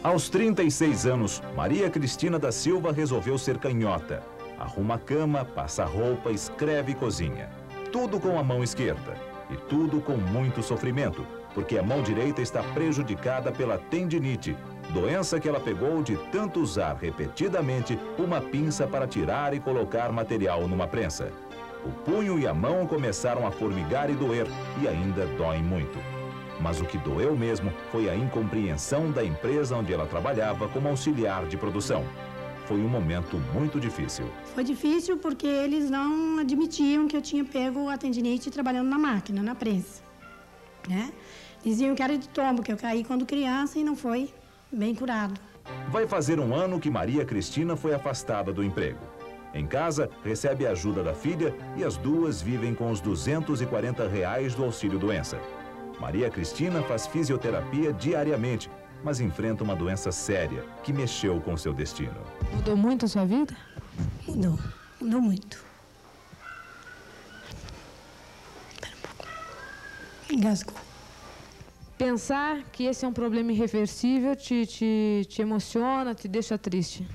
Aos 36 anos, Maria Cristina da Silva resolveu ser canhota. Arruma a cama, passa roupa, escreve e cozinha. Tudo com a mão esquerda. E tudo com muito sofrimento, porque a mão direita está prejudicada pela tendinite, doença que ela pegou de tanto usar repetidamente uma pinça para tirar e colocar material numa prensa. O punho e a mão começaram a formigar e doer, e ainda doem muito. Mas o que doeu mesmo foi a incompreensão da empresa onde ela trabalhava como auxiliar de produção. Foi um momento muito difícil. Foi difícil porque eles não admitiam que eu tinha pego a tendinite trabalhando na máquina, na prensa, né? Diziam que era de tombo, que eu caí quando criança e não foi bem curado. Vai fazer um ano que Maria Cristina foi afastada do emprego. Em casa, recebe a ajuda da filha e as duas vivem com os R$ 240 do auxílio-doença. Maria Cristina faz fisioterapia diariamente, mas enfrenta uma doença séria que mexeu com seu destino. Mudou muito a sua vida? Mudou, mudou muito. Espera um pouco. Engasgou. Pensar que esse é um problema irreversível te emociona, te deixa triste?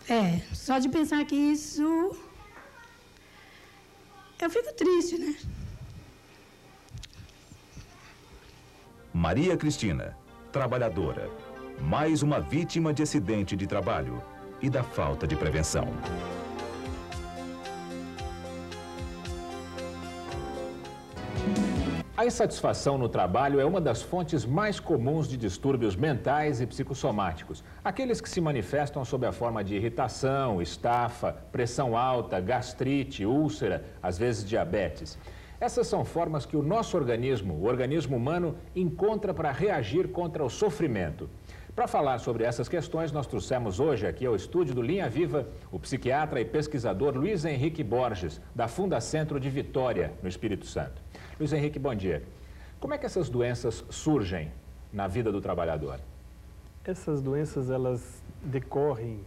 É, só de pensar que isso... eu fico triste, né? Maria Cristina, trabalhadora, mais uma vítima de acidente de trabalho e da falta de prevenção. A insatisfação no trabalho é uma das fontes mais comuns de distúrbios mentais e psicossomáticos. Aqueles que se manifestam sob a forma de irritação, estafa, pressão alta, gastrite, úlcera, às vezes diabetes. Essas são formas que o nosso organismo, o organismo humano, encontra para reagir contra o sofrimento. Para falar sobre essas questões, nós trouxemos hoje aqui ao estúdio do Linha Viva o psiquiatra e pesquisador Luiz Henrique Borges, da Fundacentro de Vitória, no Espírito Santo. Luiz Henrique, bom dia. Como é que essas doenças surgem na vida do trabalhador? Essas doenças, elas decorrem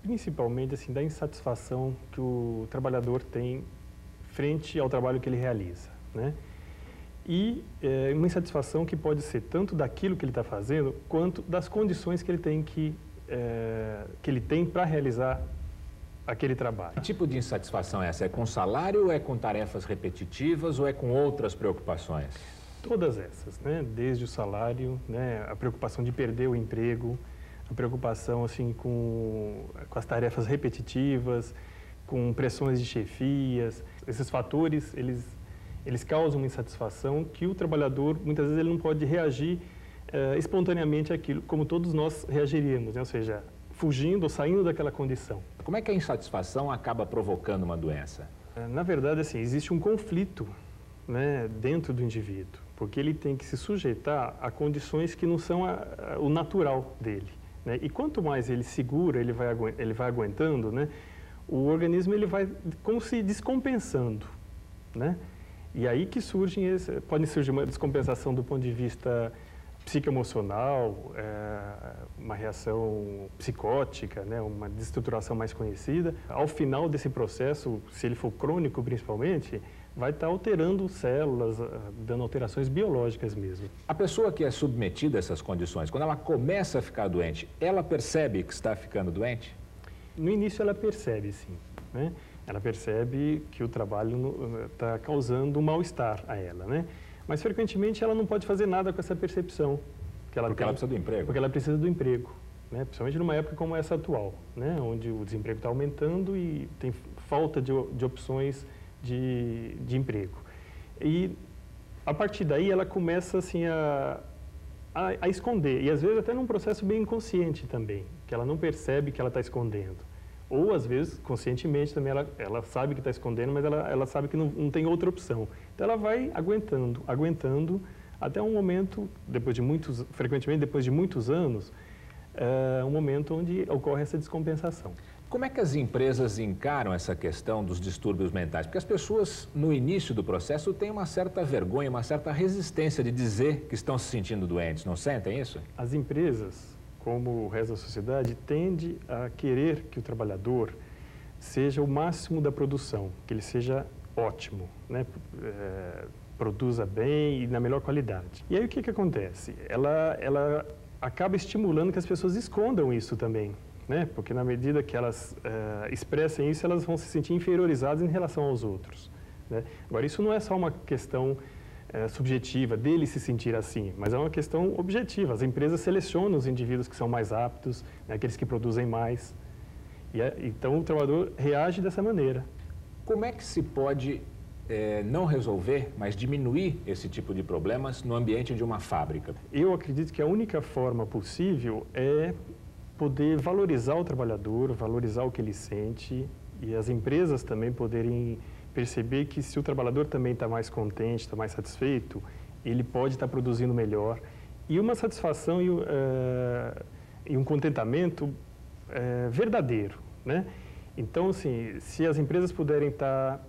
principalmente assim, da insatisfação que o trabalhador tem frente ao trabalho que ele realiza, né? E uma insatisfação que pode ser tanto daquilo que ele está fazendo, quanto das condições que ele tem para realizar aquele trabalho. Que tipo de insatisfação é essa? É com salário, ou é com tarefas repetitivas, ou é com outras preocupações? Todas essas, né? Desde o salário, né? A preocupação de perder o emprego, a preocupação assim, com as tarefas repetitivas, com pressões de chefias. Esses fatores, eles causam uma insatisfação que o trabalhador, muitas vezes, ele não pode reagir espontaneamente àquilo, como todos nós reagiríamos, né? Ou seja, fugindo ou saindo daquela condição. Como é que a insatisfação acaba provocando uma doença? Na verdade, assim, existe um conflito, né, dentro do indivíduo, porque ele tem que se sujeitar a condições que não são o natural dele, né? E quanto mais ele segura, ele vai aguentando, né, o organismo ele vai como se descompensando, né? E aí que pode surgir uma descompensação do ponto de vista psicoemocional, uma reação psicótica, né, uma desestruturação mais conhecida. Ao final desse processo, se ele for crônico principalmente, vai estar alterando células, dando alterações biológicas mesmo. A pessoa que é submetida a essas condições, quando ela começa a ficar doente, ela percebe que está ficando doente? No início ela percebe, sim, né? Ela percebe que o trabalho está causando um mal-estar a ela, né? Mas, frequentemente, ela não pode fazer nada com essa percepção. Porque ela precisa do emprego. Porque ela precisa do emprego, né? Principalmente numa época como essa atual, né? Onde o desemprego está aumentando e tem falta de opções de emprego. E, a partir daí, ela começa assim, a esconder. E, às vezes, até num processo bem inconsciente também, que ela não percebe que ela está escondendo. Ou, às vezes, conscientemente também, ela sabe que está escondendo, mas ela sabe que não tem outra opção. Então, ela vai aguentando, até um momento, frequentemente depois de muitos anos, um momento onde ocorre essa descompensação. Como é que as empresas encaram essa questão dos distúrbios mentais? Porque as pessoas, no início do processo, têm uma certa vergonha, uma certa resistência de dizer que estão se sentindo doentes. Não sentem isso? As empresas, como o resto da sociedade, tende a querer que o trabalhador seja o máximo da produção, que ele seja ótimo, né? Produza bem e na melhor qualidade. E aí o que acontece? Ela acaba estimulando que as pessoas escondam isso também, né? Porque na medida que elas expressem isso, elas vão se sentir inferiorizadas em relação aos outros, né? Agora, isso não é só uma questão subjetiva dele se sentir assim, mas é uma questão objetiva. As empresas selecionam os indivíduos que são mais aptos, né, aqueles que produzem mais. Então, o trabalhador reage dessa maneira. Como é que se pode não resolver, mas diminuir esse tipo de problemas no ambiente de uma fábrica? Eu acredito que a única forma possível é poder valorizar o trabalhador, valorizar o que ele sente, e as empresas também poderem perceber que se o trabalhador também está mais contente, está mais satisfeito, ele pode estar produzindo melhor. E uma satisfação e um contentamento verdadeiro, né? Então, assim, se as empresas puderem estar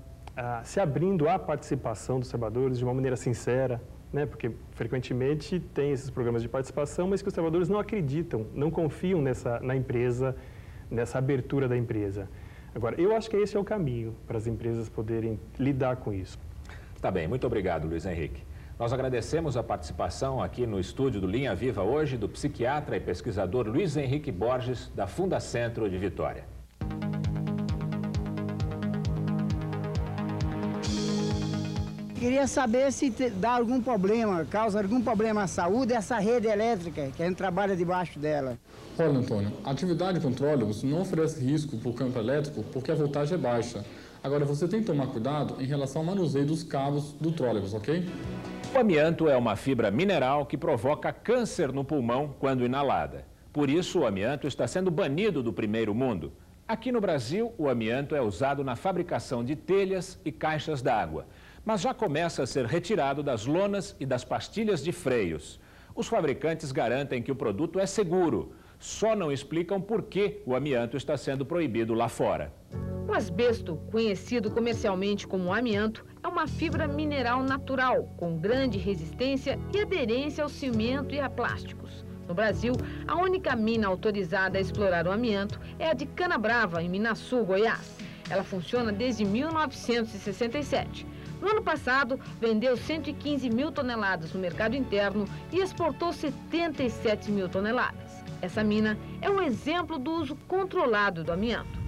se abrindo à participação dos trabalhadores de uma maneira sincera, né? Porque frequentemente tem esses programas de participação, mas que os trabalhadores não acreditam, não confiam na empresa, nessa abertura da empresa. Agora, eu acho que esse é o caminho para as empresas poderem lidar com isso. Tá bem, muito obrigado, Luiz Henrique. Nós agradecemos a participação aqui no estúdio do Linha Viva hoje do psiquiatra e pesquisador Luiz Henrique Borges, da Fundacentro de Vitória. Queria saber se dá algum problema, causa algum problema à saúde essa rede elétrica que a gente trabalha debaixo dela. Olha, Antônio, a atividade com trólebus não oferece risco para o campo elétrico porque a voltagem é baixa. Agora, você tem que tomar cuidado em relação ao manuseio dos cabos do trólebus, ok? O amianto é uma fibra mineral que provoca câncer no pulmão quando inalada. Por isso, o amianto está sendo banido do primeiro mundo. Aqui no Brasil, o amianto é usado na fabricação de telhas e caixas d'água, mas já começa a ser retirado das lonas e das pastilhas de freios. Os fabricantes garantem que o produto é seguro, só não explicam por que o amianto está sendo proibido lá fora. O asbesto, conhecido comercialmente como amianto, é uma fibra mineral natural, com grande resistência e aderência ao cimento e a plásticos. No Brasil, a única mina autorizada a explorar o amianto é a de Canabrava, em Minasul, Goiás. Ela funciona desde 1967. No ano passado, vendeu 115 mil toneladas no mercado interno e exportou 77 mil toneladas. Essa mina é um exemplo do uso controlado do amianto.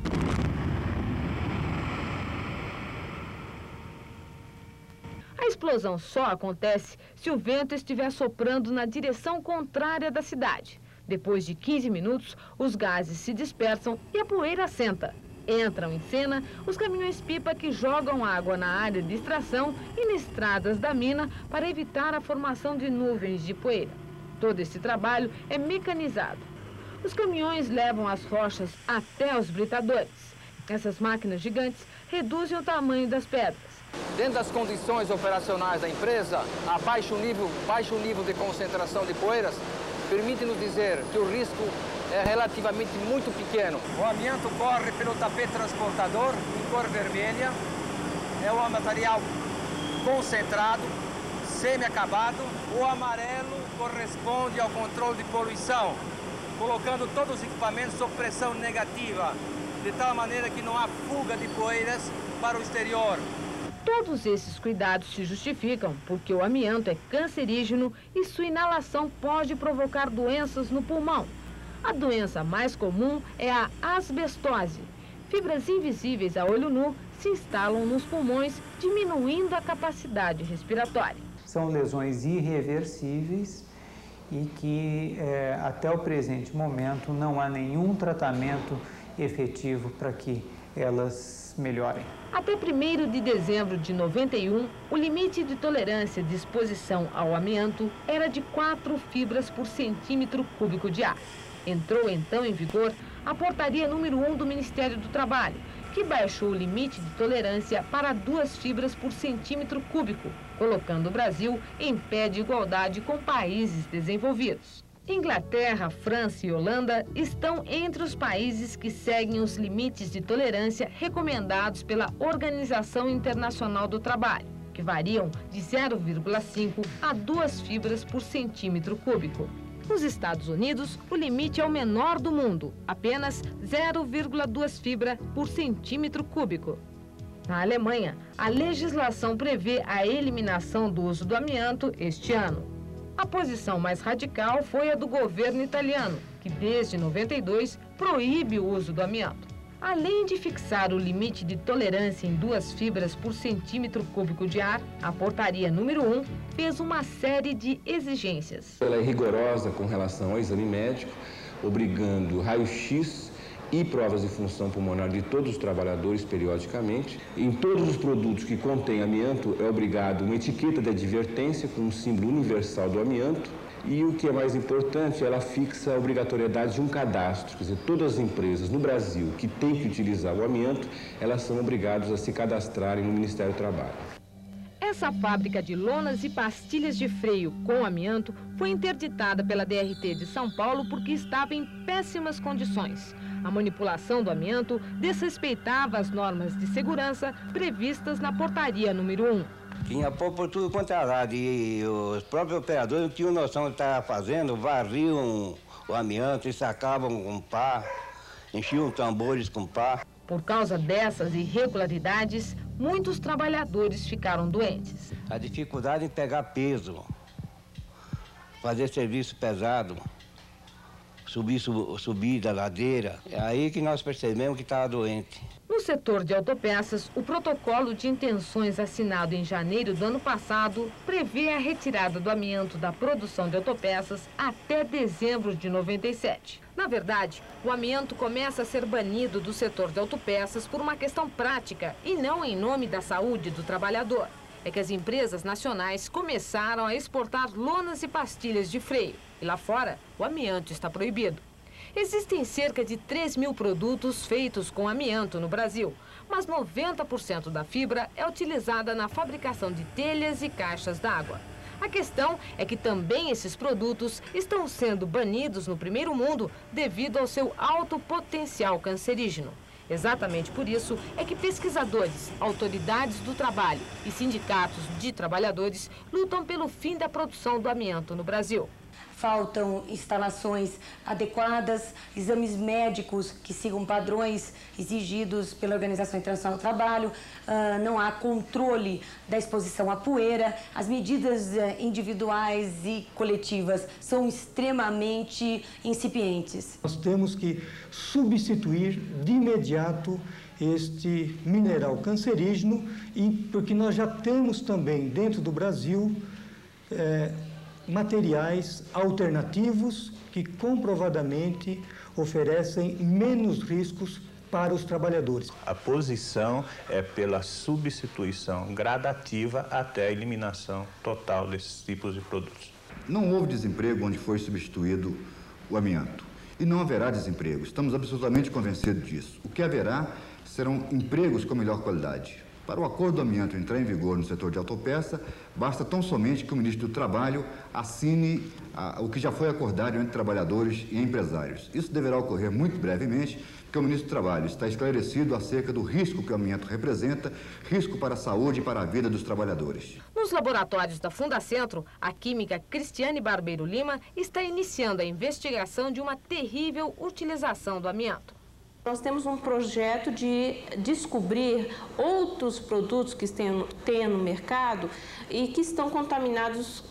A explosão só acontece se o vento estiver soprando na direção contrária da cidade. Depois de 15 minutos, os gases se dispersam e a poeira assenta. Entram em cena os caminhões-pipa que jogam água na área de extração e nas estradas da mina para evitar a formação de nuvens de poeira. Todo esse trabalho é mecanizado. Os caminhões levam as rochas até os britadores. Essas máquinas gigantes reduzem o tamanho das pedras. Dentro das condições operacionais da empresa, a baixo nível de concentração de poeiras permite-nos dizer que o risco é relativamente muito pequeno. O amianto corre pelo tapete transportador em cor vermelha. É um material concentrado, semi-acabado. O amarelo corresponde ao controle de poluição, colocando todos os equipamentos sob pressão negativa, de tal maneira que não há fuga de poeiras para o exterior. Todos esses cuidados se justificam porque o amianto é cancerígeno e sua inalação pode provocar doenças no pulmão. A doença mais comum é a asbestose. Fibras invisíveis a olho nu se instalam nos pulmões, diminuindo a capacidade respiratória. São lesões irreversíveis e que até o presente momento não há nenhum tratamento efetivo para que elas melhorem. Até 1º de dezembro de 91, o limite de tolerância de exposição ao amianto era de 4 fibras por centímetro cúbico de ar. Entrou então em vigor a portaria número 1 do Ministério do Trabalho, que baixou o limite de tolerância para 2 fibras por centímetro cúbico, colocando o Brasil em pé de igualdade com países desenvolvidos. Inglaterra, França e Holanda estão entre os países que seguem os limites de tolerância recomendados pela Organização Internacional do Trabalho, que variam de 0,5 a 2 fibras por centímetro cúbico. Nos Estados Unidos, o limite é o menor do mundo, apenas 0,2 fibra por centímetro cúbico. Na Alemanha, a legislação prevê a eliminação do uso do amianto este ano. A posição mais radical foi a do governo italiano, que desde 92 proíbe o uso do amianto. Além de fixar o limite de tolerância em 2 fibras por centímetro cúbico de ar, a portaria número 1 fez uma série de exigências. Ela é rigorosa com relação ao exame médico, obrigando raio-x e provas de função pulmonar de todos os trabalhadores periodicamente. Em todos os produtos que contêm amianto é obrigado uma etiqueta de advertência com um símbolo universal do amianto. E o que é mais importante, ela fixa a obrigatoriedade de um cadastro. Quer dizer, todas as empresas no Brasil que têm que utilizar o amianto, elas são obrigadas a se cadastrarem no Ministério do Trabalho. Essa fábrica de lonas e pastilhas de freio com amianto foi interditada pela DRT de São Paulo porque estava em péssimas condições. A manipulação do amianto desrespeitava as normas de segurança previstas na portaria número 1. Tinha pó por tudo quanto é lado e os próprios operadores não tinham noção do que estavam fazendo, varriam o amianto e sacavam com pá, enchiam tambores com pá. Por causa dessas irregularidades, muitos trabalhadores ficaram doentes. A dificuldade em pegar peso, fazer serviço pesado, subir da ladeira, é aí que nós percebemos que estava doente. No setor de autopeças, o protocolo de intenções assinado em janeiro do ano passado prevê a retirada do amianto da produção de autopeças até dezembro de 97. Na verdade, o amianto começa a ser banido do setor de autopeças por uma questão prática e não em nome da saúde do trabalhador. É que as empresas nacionais começaram a exportar lonas e pastilhas de freio. E lá fora, o amianto está proibido. Existem cerca de 3 mil produtos feitos com amianto no Brasil, mas 90% da fibra é utilizada na fabricação de telhas e caixas d'água. A questão é que também esses produtos estão sendo banidos no primeiro mundo devido ao seu alto potencial cancerígeno. Exatamente por isso é que pesquisadores, autoridades do trabalho e sindicatos de trabalhadores lutam pelo fim da produção do amianto no Brasil. Faltam instalações adequadas, exames médicos que sigam padrões exigidos pela Organização Internacional do Trabalho, não há controle da exposição à poeira, as medidas individuais e coletivas são extremamente incipientes. Nós temos que substituir de imediato este mineral cancerígeno, porque nós já temos também dentro do Brasil materiais alternativos que comprovadamente oferecem menos riscos para os trabalhadores. A posição é pela substituição gradativa até a eliminação total desses tipos de produtos. Não houve desemprego onde foi substituído o amianto. E não haverá desemprego. Estamos absolutamente convencidos disso. O que haverá serão empregos com melhor qualidade. Para o acordo do amianto entrar em vigor no setor de autopeça, basta tão somente que o ministro do Trabalho assine o que já foi acordado entre trabalhadores e empresários. Isso deverá ocorrer muito brevemente, porque o ministro do Trabalho está esclarecido acerca do risco que o amianto representa, risco para a saúde e para a vida dos trabalhadores. Nos laboratórios da Fundacentro, a química Cristiane Barbeiro Lima está iniciando a investigação de uma terrível utilização do amianto. Nós temos um projeto de descobrir outros produtos que tem no mercado e que estão contaminados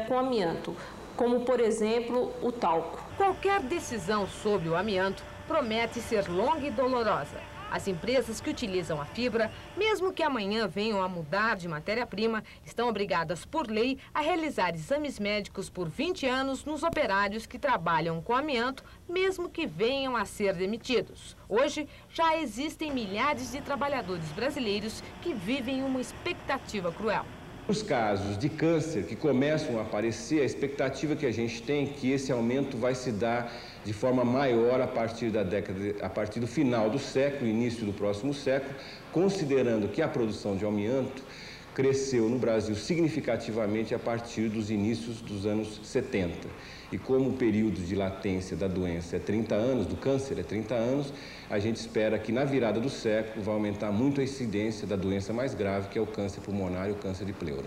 com amianto, como, por exemplo, o talco. Qualquer decisão sobre o amianto promete ser longa e dolorosa. As empresas que utilizam a fibra, mesmo que amanhã venham a mudar de matéria-prima, estão obrigadas por lei a realizar exames médicos por 20 anos nos operários que trabalham com amianto, mesmo que venham a ser demitidos. Hoje, já existem milhares de trabalhadores brasileiros que vivem uma expectativa cruel. Os casos de câncer que começam a aparecer, a expectativa que a gente tem é que esse aumento vai se dar de forma maior a partir do final do século, início do próximo século, considerando que a produção de amianto cresceu no Brasil significativamente a partir dos inícios dos anos 70. E como o período de latência da doença é 30 anos, do câncer é 30 anos, a gente espera que na virada do século vai aumentar muito a incidência da doença mais grave, que é o câncer pulmonar e o câncer de pleura.